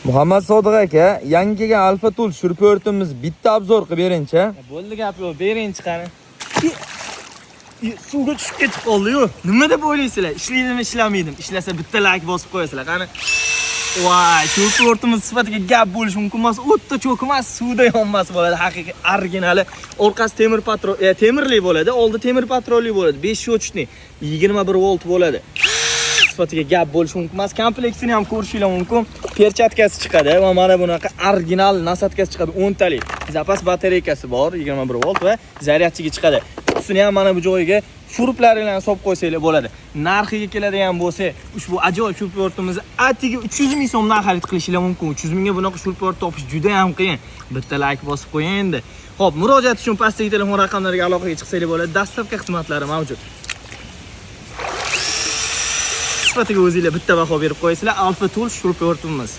Muhammad Sodiq aka, yangi kelgan Alfa Tool shurportimiz bitta obzor qilib bering-chi. Bo'ldi gap yo'q, bering qani. Suvga tushib ketib qoldi-yu. Nima deb o'ylaysizlar? Ishlaydimi, ishlamaydim? Ishlasa bitta like bosib qo'yasizlar. Qani. Voy, shurportimiz sifatiga gap bo'lishi mumkin emas. O'tda cho'kmas, suvda yonmas bo'ladi. Haqiqiy originali. Orqasi temir patrol, temirli bo'ladi, oldi temir patrolli bo'ladi. 5 o'chishli, 21 volt bo'ladi. Sifatiga gap bo'lishi mumkin emas. Kompleksini ham ko'rishingiz mumkin. Perchatkasi chiqadi va mana bunaqa original nasatkasi chiqadi 10 talik. Zapas batareykasi bor, 21 volt va zaryadchiga chiqadi. Ustiga ham mana bu joyiga shuruplarni solib qo'ysanglar bo'ladi. Narxiga keladigan bo'lsa, ushbu ajoyib shurportimizni atigi 300 ming so'mdan xarid qilishingiz mumkin. 300 mingga bunaqa shurport topish juda ham qiyin. Bitta like bosib qo'ying endi. Xo'p, murojaat uchun pastdagi telefon raqamlariga aloqaga chiqsanglar bo'ladi. Dastavka xizmatlari mavjud. Sifatiga o'zingizlar bitta baho berib qo'yasizlar. Alfa Tool shurportimiz.